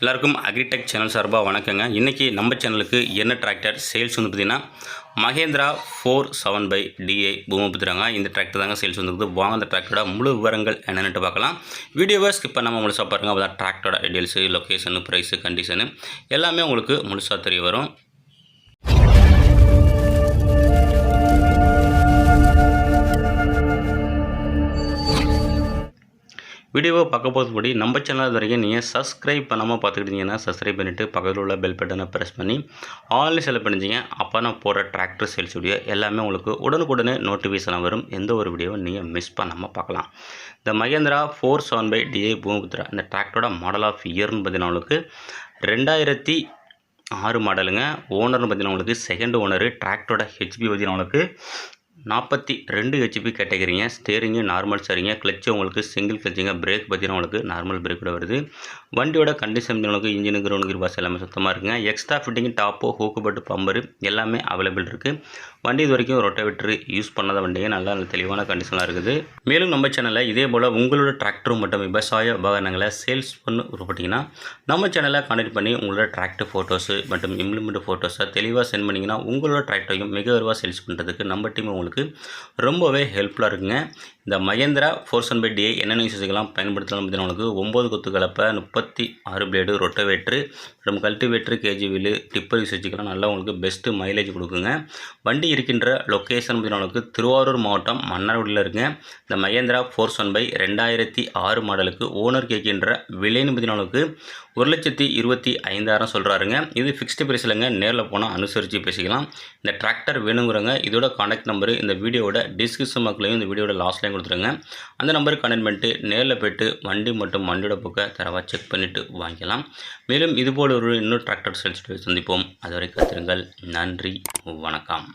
எல்லாருக்கும் agritech channel சார்பாக வணக்கங்க. இன்றைக்கி நம்ம சேனலுக்கு என்ன டிராக்டர் சேல்ஸ் வந்து பார்த்திங்கன்னா மகேந்திரா 47/DI பூமிபுத்திராங்க. இந்த டிராக்டர் தாங்க சேல்ஸ் வந்துருக்குது. வாங்க அந்த டிராக்டரோட முழு விவரங்கள் என்னென்னு பார்க்கலாம். வீடியோவை ஸ்கிப் பண்ணாமல் முழுசாக பாருங்கள். அப்போ தான் டிராக்டரோட டீட்டெயில்ஸு, லொக்கேஷனு, ப்ரைஸு, கண்டிஷனு எல்லாமே உங்களுக்கு முழுசாக தெரிய வரும். வீடியோவை பார்க்க போகிறது முன்னாடி நம்ம சேனல் வரைக்கும் நீங்கள் சப்ஸ்கிரைப் பண்ணாமல் பார்த்துக்கிட்டீங்கன்னா சப்ஸ்கிரைப் பண்ணிவிட்டு பக்கத்தில் உள்ள பெல் பட்டனை ப்ரெஸ் பண்ணி ஆன்லைன் செலக்ட் பண்ணிச்சிங்க. அப்போ நான் போடுற டிராக்டர் சேல்ஸ் வீடியோ எல்லாமே உங்களுக்கு உடனுக்குடனே நோட்டிஃபிகேஷன் வரும். எந்த ஒரு வீடியோவை நீங்கள் மிஸ் பண்ணாமல் பார்க்கலாம். இந்த மகேந்திரா 47/DI பூமிபுத்திரா இந்த டிராக்டரோட மாடல் ஆஃப் இயர்னு பார்த்தீங்கன்னா உங்களுக்கு 2006 மாடலுங்க. ஓனர்னு பார்த்தீங்கன்னா உங்களுக்கு செகண்ட் ஓனரு. டிராக்டரோட ஹெச்பி பார்த்தீங்கன்னா உங்களுக்கு 42 ஹெச்பி கேட்டகரிங்க. ஸ்டேரிங்கு நார்மல் சரிங்க. கிளச்சு உங்களுக்கு சிங்கிள் கிளச்சுங்க. பிரேக் பார்த்தீங்கன்னா உங்களுக்கு நார்மல் பிரேக்கோட வருது. வண்டியோட கண்டிஷன் உங்களுக்கு இன்ஜினு, கிரவுண்டு, கிர்பாஸ் எல்லாமே சுத்தமாக இருக்குங்க. எக்ஸ்ட்ரா ஃபிட்டிங் டாப்போ, ஹூக்கு பட்டு, பம்பரு எல்லாமே அவைலபிள் இருக்குது. வண்டி இது வரைக்கும் ரொட்டவேட்டர் யூஸ் பண்ணாத வண்டிங்க நல்ல தெளிவான கண்டிஷனாக இருக்குது. மேலும் நம்ம சேனலில் இதே போல் உங்களோட டிராக்டரும் மற்றும் விவசாய உபகரணங்களை சேல்ஸ் பண்ண விருப்பப்பட்டீங்கன்னா நம்ம சேனலை கான்டெக்ட் பண்ணி உங்களோட டிராக்டர் ஃபோட்டோஸு மற்றும் இம்ப்ளிமெண்ட் ஃபோட்டோஸை தெளிவாக சென்ட் பண்ணிங்கன்னா உங்களோட டிராக்டரையும் மிக விரைவாக சேல்ஸ் பண்ணுறதுக்கு நம்ம டீம் உங்களுக்கு ரொம்பவே ஹெல்ப்ஃபுல்லாக இருக்குங்க. இந்த மகேந்திரா 47/DI என்னென்ன யூஸுக்கெல்லாம் பயன்படுத்தலாம் பார்த்தீங்கன்னா உங்களுக்கு 9 கொத்து கலப்பை, 36 பிளேடு, ரொட்டவேட்ரு மற்றும் கல்டிவேட்ரு, கேஜி வீலு, டிப்பர் யூஸுக்கெல்லாம் நல்லா உங்களுக்கு பெஸ்ட்டு மைலேஜ் கொடுக்குங்க. வண்டி இருக்கின்ற லொக்கேஷன் பார்த்தீங்கன்னா உங்களுக்கு திருவாரூர் மாவட்டம் மன்னார்குடியில் இருக்குங்க. இந்த மகேந்திரா 47/2006 மாடலுக்கு ஓனர் கேட்கின்ற விலைன்னு பார்த்தீங்கன்னா உங்களுக்கு 1,25,000 சொல்கிறாருங்க. இது ஃபிக்ஸ்டு பிரைஸ் இல்லைங்க. நேரில் போனால் அனுசரித்து பேசிக்கலாம். இந்த டிராக்டர் வேணுங்கிறவங்க இதோட கான்டாக்ட் நம்பரு இந்த வீடியோட டிஸ்கிரிப்ஷன் பாக்ஸ்லையும் இந்த வீடியோட லாஸ்ட்லையும் கொடுத்துருங்க. அந்த நம்பருக்கு கனெக்ட் பண்ணிட்டு நேரில் போய்ட்டு வண்டி மற்றும் வண்டியோட புக்கை தரவாக செக் பண்ணிவிட்டு வாங்கிக்கலாம். மேலும் இதுபோல் ஒரு இன்னொரு டிராக்டர் சேல்ஸ் சந்திப்போம். அதுவரை காத்திருங்கள். நன்றி, வணக்கம்.